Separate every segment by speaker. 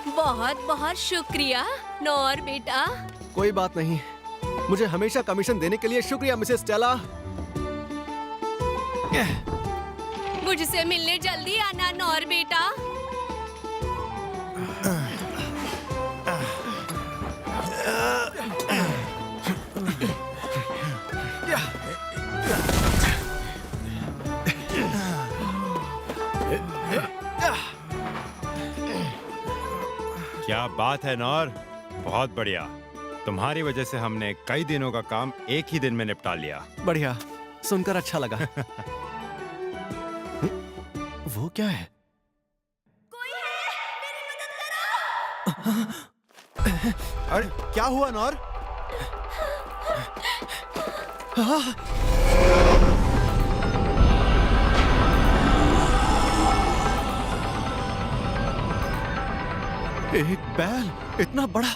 Speaker 1: बहुत बहुत शुक्रिया नौर बेटा।
Speaker 2: कोई बात नहीं, मुझे हमेशा कमीशन देने के लिए शुक्रिया मिसेस स्टेला।
Speaker 1: मुझसे मिलने जल्दी आना नौर बेटा।
Speaker 3: क्या बात है नौर, बहुत बढ़िया। तुम्हारी वजह से हमने कई दिनों का काम एक ही दिन में निपटा लिया।
Speaker 2: बढ़िया, सुनकर अच्छा लगा। वो क्या है?
Speaker 1: कोई है, मेरी मदद करो।
Speaker 3: अरे क्या हुआ नौर?
Speaker 2: एक बैल इतना बड़ा।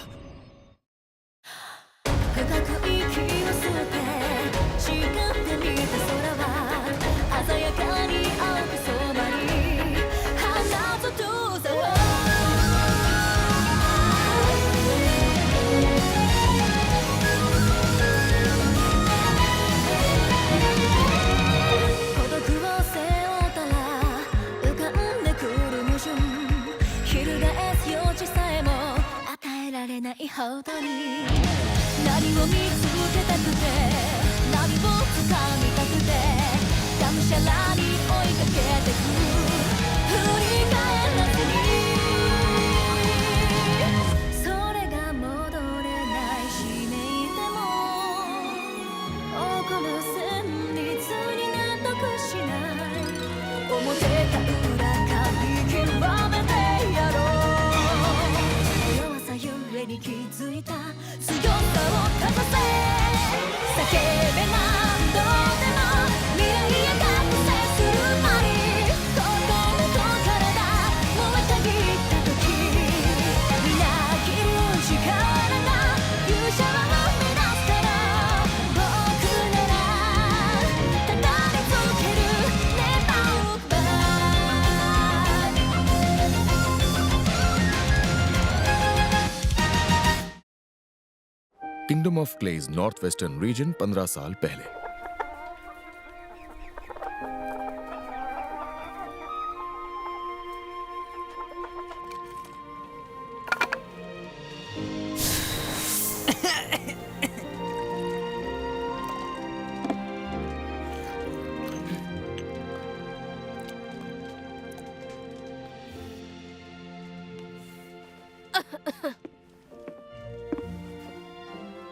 Speaker 4: किंगडम ऑफ क्लेज नॉर्थ वेस्टर्न रीजन 15 साल पहले।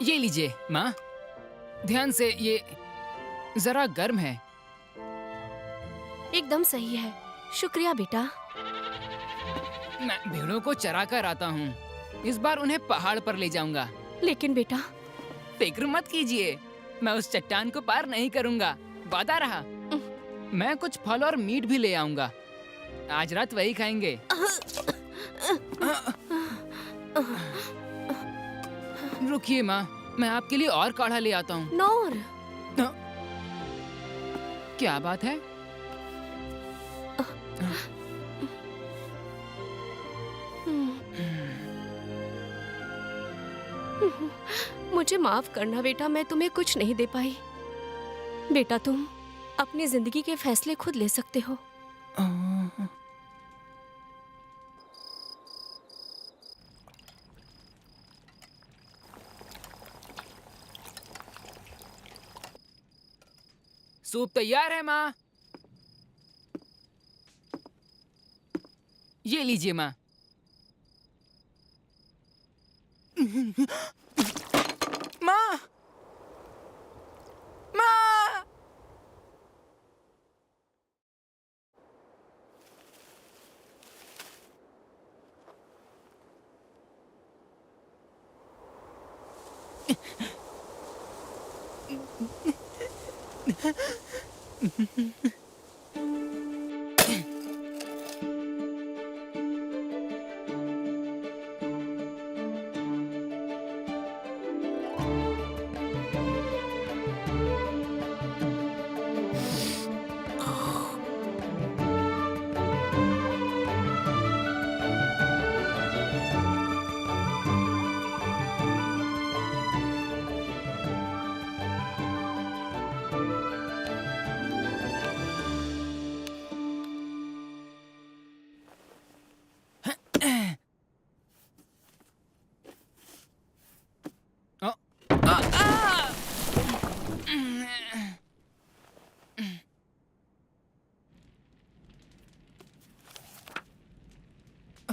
Speaker 5: ये लीजिए माँ, ध्यान से, ये जरा गर्म है।
Speaker 1: एकदम सही है, शुक्रिया बेटा।
Speaker 5: मैं भेड़ों को चरा कर आता हूँ, इस बार उन्हें पहाड़ पर ले जाऊंगा।
Speaker 1: लेकिन बेटा,
Speaker 5: फिक्र मत कीजिए, मैं उस चट्टान को पार नहीं करूंगा, वादा रहा। मैं कुछ फल और मीट भी ले आऊंगा, आज रात वही खाएंगे। रुकिए माँ, मैं आपके लिए और काढ़ा ले आता हूँ।
Speaker 1: नौर,
Speaker 5: क्या बात है?
Speaker 1: मुझे माफ करना बेटा, मैं तुम्हें कुछ नहीं दे पाई। बेटा, तुम अपनी जिंदगी के फैसले खुद ले सकते हो।
Speaker 5: सूप तैयार है माँ। ये लीजिए माँ। माँ, माँ।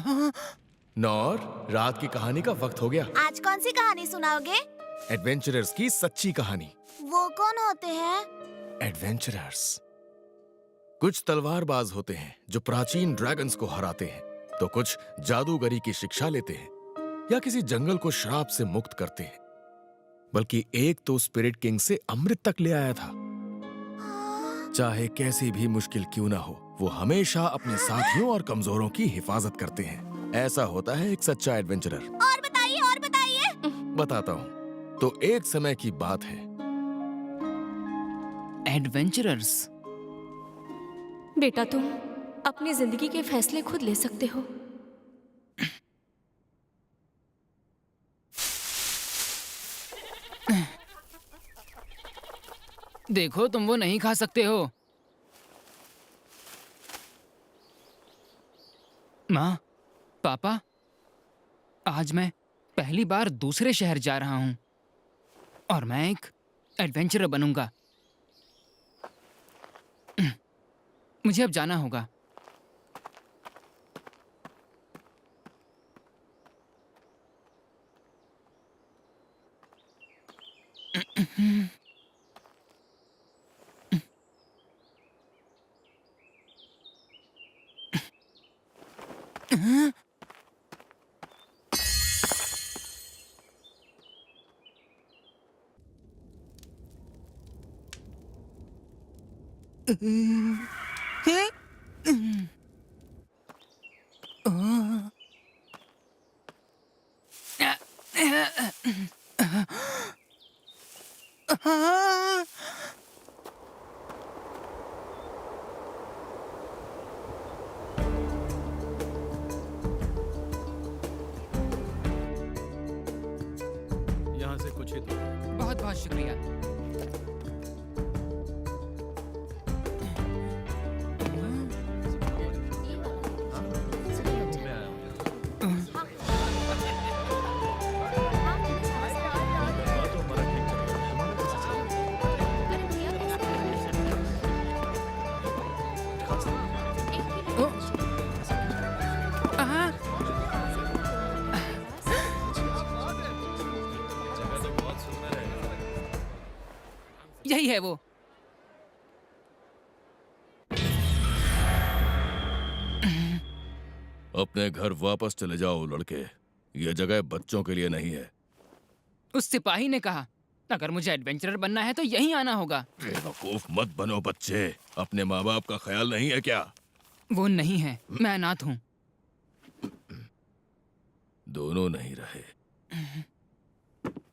Speaker 4: नौर, रात की कहानी का वक्त हो गया।
Speaker 6: आज कौन सी कहानी सुनाओगे?
Speaker 4: एडवेंचरर्स की सच्ची कहानी।
Speaker 6: वो कौन होते हैं?
Speaker 4: एडवेंचरर्स कुछ तलवारबाज होते हैं जो प्राचीन ड्रैगन्स को हराते हैं, तो कुछ जादूगरी की शिक्षा लेते हैं या किसी जंगल को श्राप से मुक्त करते हैं। बल्कि एक तो स्पिरिट किंग से अमृत तक ले आया था। चाहे कैसी भी मुश्किल क्यों ना हो, वो हमेशा अपने साथियों और कमजोरों की हिफाजत करते हैं। ऐसा होता है एक सच्चा एडवेंचरर।
Speaker 6: और बताइए, और बताइए।
Speaker 4: बताता हूँ। तो एक समय की बात है।
Speaker 5: एडवेंचरर्स।
Speaker 1: बेटा तुम अपनी जिंदगी के फैसले खुद ले सकते हो।
Speaker 5: देखो, तुम वो नहीं खा सकते हो। माँ, पापा, आज मैं पहली बार दूसरे शहर जा रहा हूँ और मैं एक एडवेंचरर बनूंगा। मुझे अब जाना होगा।
Speaker 2: यहाँ से कुछ ही दूर है।
Speaker 5: बहुत बहुत शुक्रिया। यही है वो।
Speaker 4: अपने घर वापस चले जाओ लड़के, यह जगह बच्चों के लिए नहीं है।
Speaker 5: उस सिपाही ने कहा, अगर मुझे एडवेंचरर बनना है तो यहीं आना होगा।
Speaker 4: बेवकूफ मत बनो बच्चे, अपने माँ बाप का ख्याल नहीं है क्या?
Speaker 5: वो नहीं है, मैं अनाथ हूँ।
Speaker 4: दोनों नहीं रहे।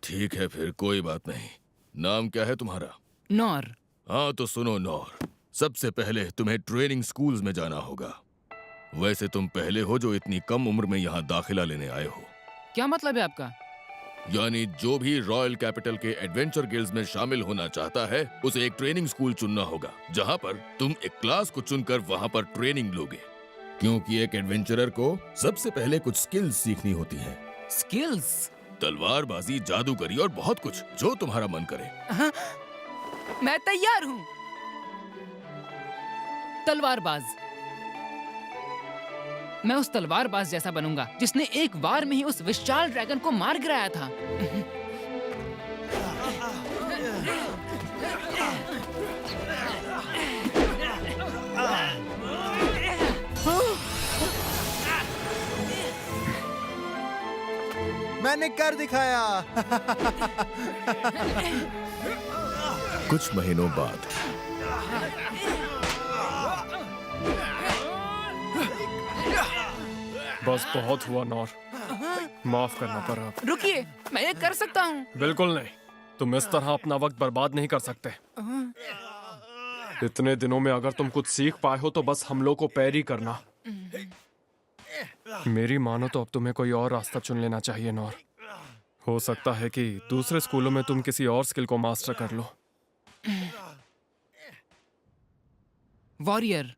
Speaker 4: ठीक है फिर, कोई बात नहीं। नाम क्या है तुम्हारा?
Speaker 5: नौर।
Speaker 4: हाँ तो सुनो नौर, सबसे पहले तुम्हें ट्रेनिंग स्कूल्स में जाना होगा। वैसे तुम पहले हो जो इतनी कम उम्र में यहाँ दाखिला लेने आए हो।
Speaker 5: क्या मतलब है आपका?
Speaker 4: यानी जो भी रॉयल कैपिटल के एडवेंचर गिल्ड्स में शामिल होना चाहता है, उसे एक ट्रेनिंग स्कूल चुनना होगा, जहाँ पर तुम एक क्लास को चुनकर वहाँ पर ट्रेनिंग लोगे। क्योंकि एक एडवेंचरर को सबसे पहले कुछ स्किल्स सीखनी होती हैं।
Speaker 5: स्किल्स?
Speaker 4: तलवारबाजी, जादूगरी और बहुत कुछ, जो तुम्हारा मन करे।
Speaker 5: हाँ, मैं तैयार हूँ। तलवारबाज। मैं उस तलवारबाज जैसा बनूंगा जिसने एक बार में ही उस विशाल ड्रैगन को मार गिराया था।
Speaker 2: मैंने कर दिखाया।
Speaker 4: कुछ महीनों बाद
Speaker 7: बस बहुत हुआ नौर, माफ करना पड़ा।
Speaker 5: रुकिए, मैं ये कर सकता हूँ।
Speaker 7: बिल्कुल नहीं, तुम इस तरह अपना वक्त बर्बाद नहीं कर सकते। इतने दिनों में अगर तुम कुछ सीख पाए हो तो बस हमलों को पैर ही करना। मेरी मानो तो अब तुम्हें कोई और रास्ता चुन लेना चाहिए नौर। हो सकता है कि दूसरे स्कूलों में तुम किसी और स्किल को मास्टर कर लो।
Speaker 5: वॉरियर,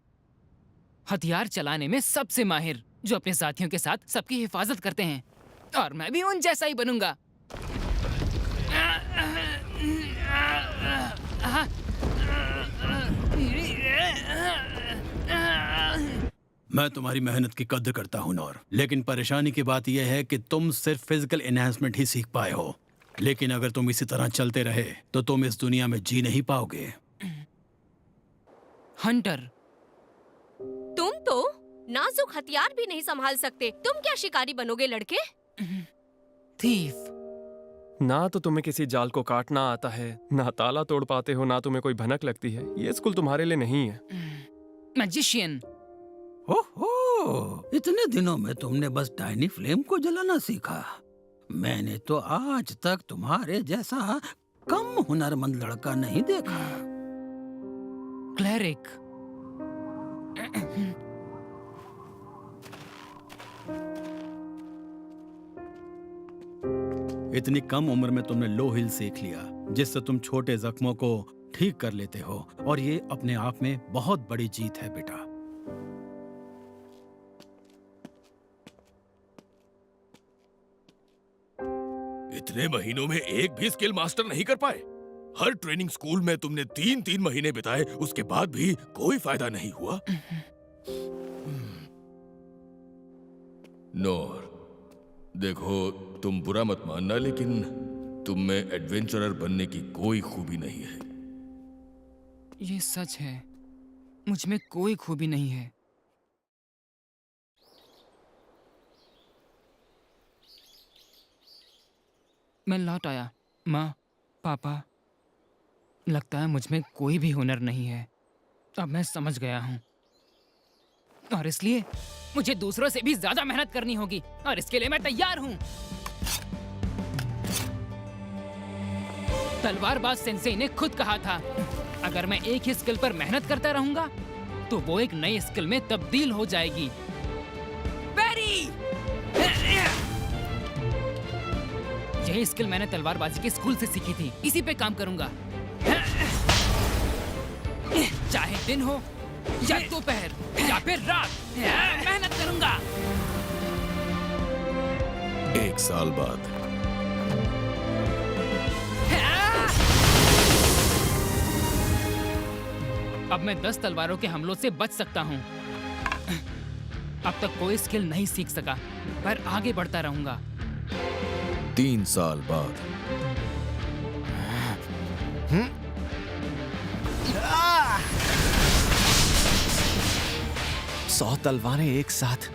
Speaker 5: हथियार चलाने में सबसे माहिर, जो अपने साथियों के साथ सबकी हिफाजत करते हैं। और मैं भी उन जैसा ही बनूंगा।
Speaker 8: मैं तुम्हारी मेहनत की कद्र करता हूँ नौर, लेकिन परेशानी की बात यह है कि तुम सिर्फ फिजिकल एनहांसमेंट ही सीख पाए हो। लेकिन अगर तुम इसी तरह चलते रहे तो तुम इस दुनिया में जी नहीं पाओगे।
Speaker 5: हंटर,
Speaker 1: तुम तो नाजुक हथियार भी नहीं संभाल सकते, तुम क्या शिकारी बनोगे लड़के?
Speaker 5: थीफ।
Speaker 7: ना तो तुम्हें किसी जाल को काटना आता है, ना ताला तोड़ पाते हो, ना तुम्हें कोई भनक लगती है। ये स्कूल तुम्हारे लिए नहीं है।
Speaker 5: मैजिशियन।
Speaker 8: ओहो, इतने दिनों में तुमने बस टाइनी फ्लेम को जलाना सीखा। मैंने तो आज तक तुम्हारे जैसा कम हुनरमंद लड़का नहीं देखा।
Speaker 5: क्लेरिक।
Speaker 8: इतनी कम उम्र में तुमने लो हिल सीख लिया, जिससे तुम छोटे जख्मों को ठीक कर लेते हो, और ये अपने आप में बहुत बड़ी जीत है बेटा।
Speaker 4: इतने महीनों में एक भी स्किल मास्टर नहीं कर पाए। हर ट्रेनिंग स्कूल में तुमने 3-3 महीने बिताए, उसके बाद भी कोई फायदा नहीं हुआ। नोर, देखो, तुम बुरा मत मानना, लेकिन तुम में एडवेंचरर बनने की कोई खूबी नहीं है।
Speaker 5: ये सच है, मुझ में कोई खूबी नहीं है। मैं लौट आया। माँ, पापा, लगता है मुझ में कोई भी हुनर नहीं है। अब मैं समझ गया हूँ, और इसलिए मुझे दूसरों से भी ज्यादा मेहनत करनी होगी, और इसके लिए मैं तैयार हूँ। तलवारबाज सेंसेई ने खुद कहा था, अगर मैं एक ही स्किल पर मेहनत करता रहूंगा तो वो एक नई स्किल में तब्दील हो जाएगी। पैरी! यही स्किल मैंने तलवारबाजी के स्कूल से सीखी थी, इसी पे काम करूंगा। चाहे दिन हो या दोपहर या फिर रात, मेहनत करूंगा।
Speaker 4: 1 साल बाद
Speaker 5: अब मैं 10 तलवारों के हमलों से बच सकता हूँ। अब तक कोई स्किल नहीं सीख सका, पर आगे बढ़ता रहूंगा।
Speaker 4: 3 साल बाद
Speaker 2: 100 तलवारें एक साथ,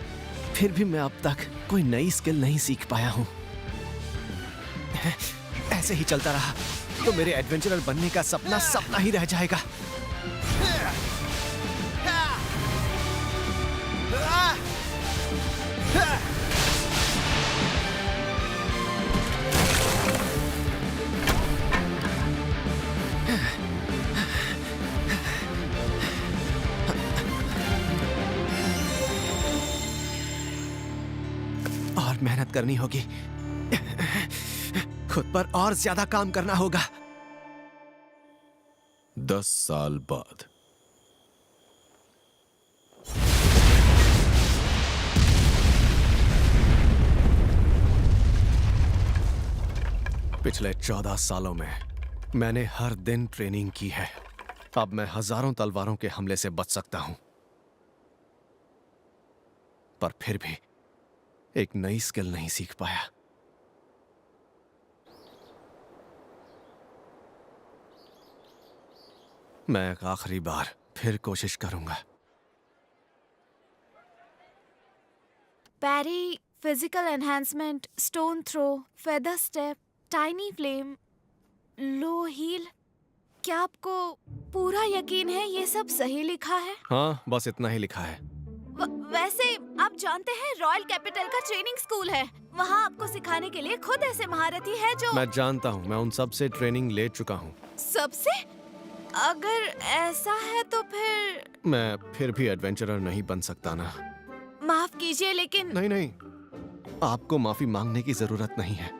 Speaker 2: फिर भी मैं अब तक कोई नई स्किल नहीं सीख पाया हूँ। ऐसे ही चलता रहा तो मेरे एडवेंचरर बनने का सपना सपना ही रह जाएगा। और मेहनत करनी होगी, खुद पर और ज्यादा काम करना होगा।
Speaker 4: 10 साल बाद
Speaker 2: पिछले 14 सालों में मैंने हर दिन ट्रेनिंग की है। अब मैं हजारों तलवारों के हमले से बच सकता हूं, पर फिर भी एक नई स्किल नहीं सीख पाया। मैं एक आखिरी बार फिर कोशिश करूंगा।
Speaker 6: Parry, physical enhancement, stone throw, feather step, tiny flame, low heal, क्या आपको पूरा यकीन है ये सब सही लिखा है?
Speaker 2: हाँ, बस इतना ही लिखा है।
Speaker 6: वैसे आप जानते हैं रॉयल कैपिटल का ट्रेनिंग स्कूल है, वहाँ आपको सिखाने के लिए खुद ऐसे महारथी है जो।
Speaker 2: मैं जानता हूँ, मैं उन सब से ट्रेनिंग ले चुका हूँ।
Speaker 6: सबसे? अगर ऐसा है तो फिर
Speaker 2: मैं फिर भी एडवेंचरर नहीं बन सकता ना।
Speaker 6: माफ कीजिए, लेकिन
Speaker 2: नहीं नहीं, आपको माफी मांगने की जरूरत नहीं है।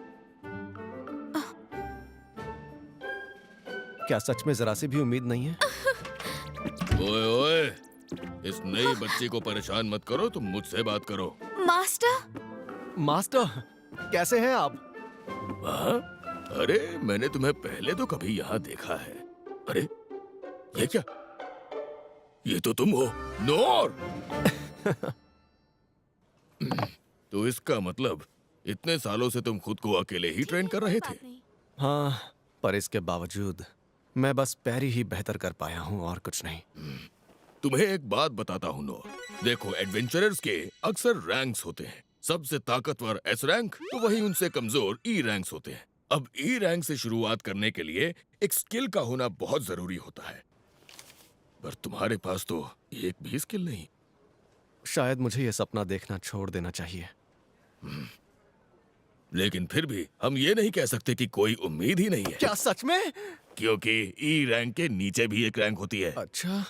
Speaker 2: क्या सच में जरा सी भी उम्मीद नहीं है?
Speaker 4: ओए ओए, इस नई बच्ची को परेशान मत करो, तुम मुझसे बात करो।
Speaker 6: मास्टर।
Speaker 2: मास्टर, कैसे हैं आप?
Speaker 4: हाँ? अरे, मैंने तुम्हें पहले तो कभी यहाँ देखा है। अरे, ये क्या? ये तो तुम हो, नोर। तो इसका मतलब इतने सालों से तुम खुद को अकेले ही ट्रेन कर रहे थे?
Speaker 2: हाँ, पर इसके बावजूद मैं बस पैरी ही बेहतर कर पाया हूँ और कुछ नहीं।
Speaker 4: तुम्हें एक बात बताता हूँ नोर, देखो एडवेंचरर्स के अक्सर रैंक्स होते हैं। सबसे ताकतवर एस रैंक तो वही उनसे कमजोर ई रैंक्स होते हैं। अब ई रैंक से शुरुआत करने के लिए एक स्किल का होना बहुत जरूरी होता है, पर तुम्हारे पास तो एक भी स्किल नहीं।
Speaker 2: शायद मुझे यह सपना देखना छोड़ देना चाहिए।
Speaker 4: लेकिन फिर भी हम ये नहीं कह सकते कि कोई उम्मीद ही नहीं है।
Speaker 2: क्या सच में?
Speaker 4: क्योंकि ई रैंक के नीचे भी एक रैंक होती है।
Speaker 2: अच्छा,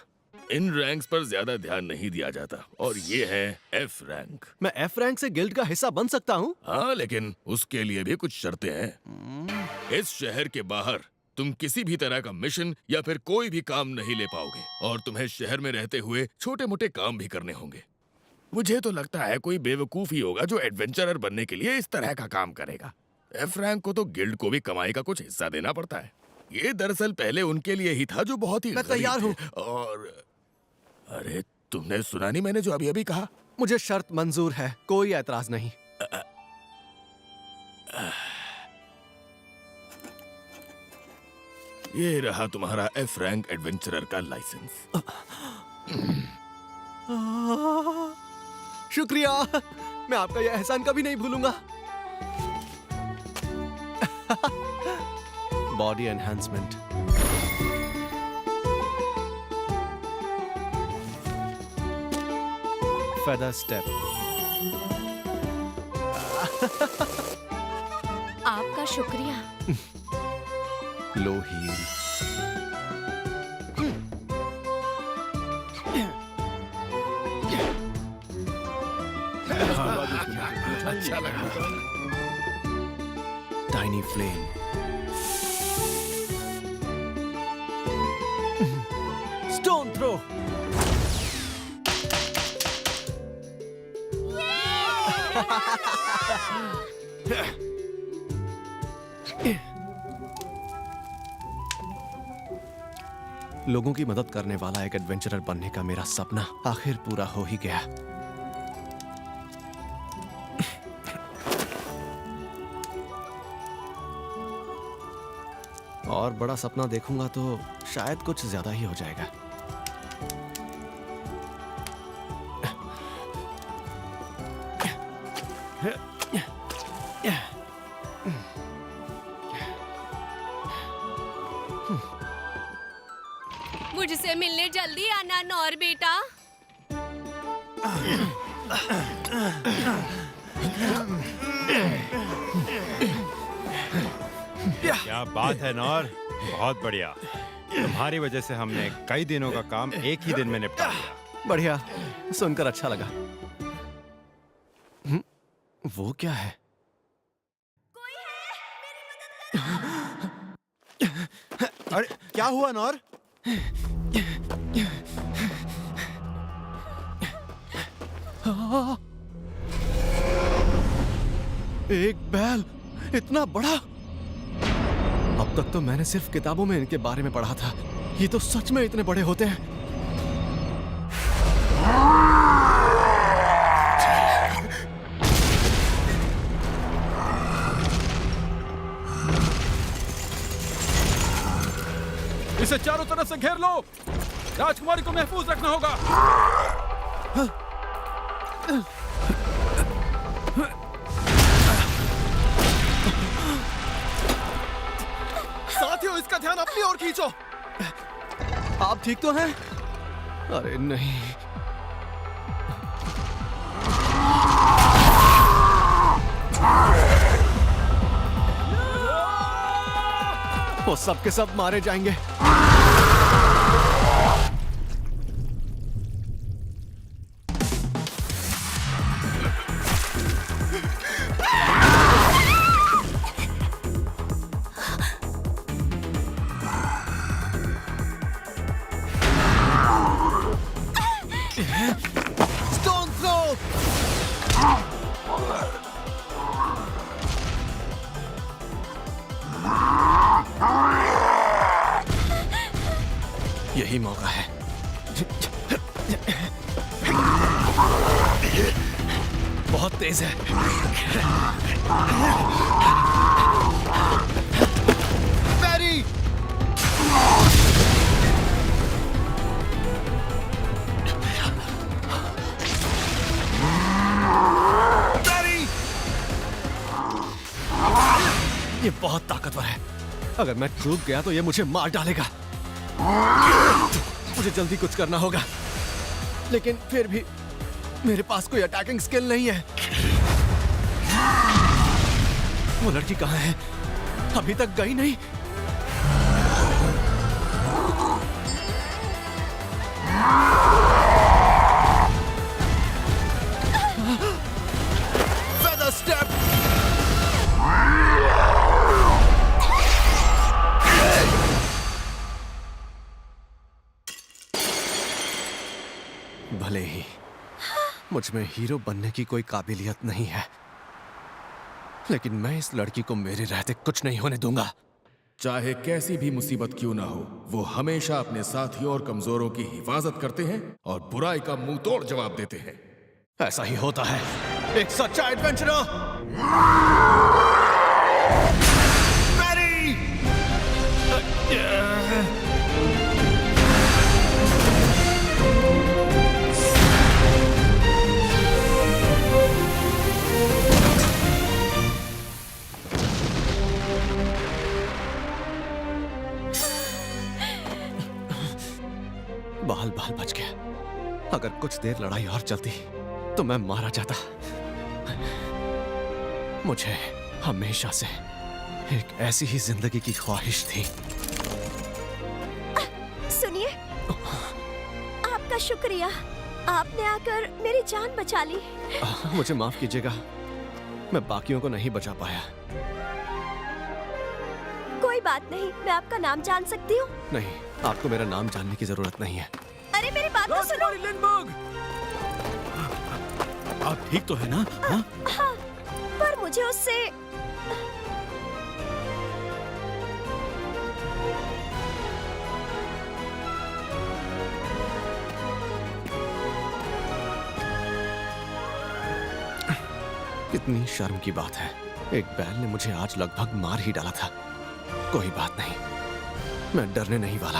Speaker 4: इन रैंक्स पर ज्यादा ध्यान नहीं दिया जाता, और ये है एफ रैंक।
Speaker 2: मैं एफ रैंक से गिल्ड का हिस्सा बन सकता हूँ?
Speaker 4: हाँ, लेकिन उसके लिए भी कुछ शर्तें हैं। इस शहर के बाहर तुम किसी भी तरह का मिशन या फिर कोई भी काम नहीं ले पाओगे, और तुम्हें शहर में रहते हुए छोटे मोटे काम भी करने होंगे। मुझे तो लगता है कोई बेवकूफ ही होगा जो एडवेंचरर बनने के लिए इस तरह का काम करेगा। एफ रैंक को तो गिल्ड को भी कमाई का कुछ हिस्सा देना पड़ता है। ये दरअसल पहले उनके लिए ही था जो बहुत ही
Speaker 2: मैं तैयार
Speaker 4: गरीब थे। और अरे, तुमने सुना नहीं मैंने जो अभी अभी कहा?
Speaker 2: मुझे शर्त मंजूर है, कोई ऐतराज नहीं।
Speaker 4: ये रहा तुम्हारा एफ रैंक एडवेंचरर का लाइसेंस।
Speaker 2: शुक्रिया, मैं आपका यह एहसान कभी नहीं भूलूंगा। Body enhancement. Feather step.
Speaker 1: आपका शुक्रिया।
Speaker 2: Low heal.
Speaker 4: अच्छा लगा।
Speaker 2: Tiny flame. Stone throw. लोगों की मदद करने वाला एक एडवेंचरर बनने का मेरा सपना आखिर पूरा हो ही गया। और बड़ा सपना देखूंगा तो शायद कुछ ज्यादा ही हो जाएगा।
Speaker 1: मुझसे मिलने जल्दी आना नौर बेटा।
Speaker 3: क्या बात है नौर, बहुत बढ़िया। तुम्हारी वजह से हमने कई दिनों का काम एक ही दिन में निपटा लिया।
Speaker 2: बढ़िया, सुनकर अच्छा लगा। वो क्या है?
Speaker 9: अरे क्या हुआ नौर?
Speaker 2: एक बैल इतना बड़ा! अब तक तो मैंने सिर्फ किताबों में इनके बारे में पढ़ा था, ये तो सच में इतने बड़े होते हैं।
Speaker 7: इसे चारों तरफ से घेर लो। राजकुमारी को महफूज रखना होगा।
Speaker 2: साथियों, इसका ध्यान अपनी ओर खींचो। आप ठीक तो हैं? अरे नहीं। वो सब के सब मारे जाएंगे। Stone throw. यही मौका है। बहुत तेज है। मैरी! मैरी! ये बहुत ताकतवर है। अगर मैं चूक गया तो ये मुझे मार डालेगा। मुझे जल्दी कुछ करना होगा, लेकिन फिर भी मेरे पास कोई अटैकिंग स्किल नहीं है। वो लड़की कहाँ है? अभी तक गई नहीं। Feather step! भले ही मुझ में हीरो बनने की कोई काबिलियत नहीं है, लेकिन मैं इस लड़की को मेरे रहते कुछ नहीं होने दूंगा।
Speaker 4: चाहे कैसी भी मुसीबत क्यों ना हो, वो हमेशा अपने साथियों और कमजोरों की हिफाजत करते हैं और बुराई का मुंह तोड़ जवाब देते हैं।
Speaker 2: ऐसा ही होता है एक सच्चा एडवेंचरर। मैरी! बाल बाल बच गया। अगर कुछ देर लड़ाई और चलती तो मैं मारा जाता। मुझे हमेशा से एक ऐसी ही जिंदगी की ख्वाहिश थी।
Speaker 10: सुनिए, आपका शुक्रिया। आपने आकर मेरी जान बचा ली।
Speaker 2: मुझे माफ कीजिएगा, मैं बाकियों को नहीं बचा पाया।
Speaker 10: कोई बात नहीं, मैं आपका नाम जान सकती हूँ?
Speaker 2: नहीं, आपको मेरा नाम जानने की जरूरत नहीं है।
Speaker 10: अरे मेरी बात तो सुनो।
Speaker 8: आप ठीक तो है ना? हाँ?
Speaker 10: हाँ, पर मुझे उससे
Speaker 2: कितनी शर्म की बात है। एक बैल ने मुझे आज लगभग मार ही डाला था। कोई बात नहीं, मैं डरने नहीं वाला।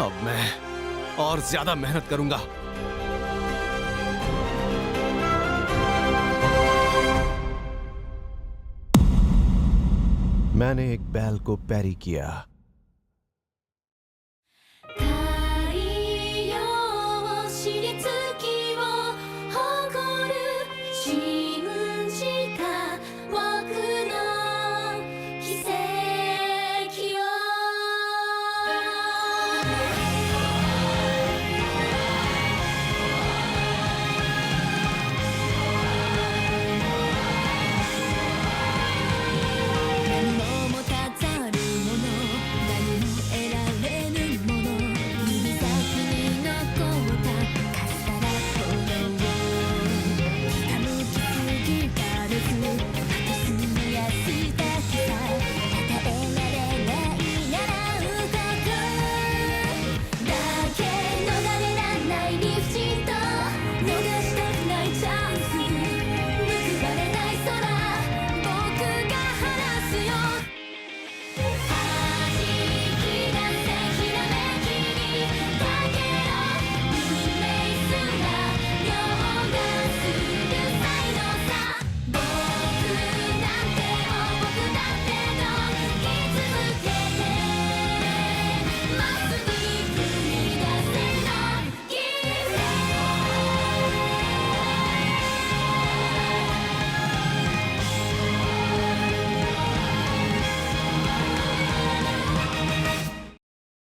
Speaker 2: अब मैं और ज्यादा मेहनत करूंगा। मैंने एक बैल को पैरी किया।
Speaker 11: 逃れ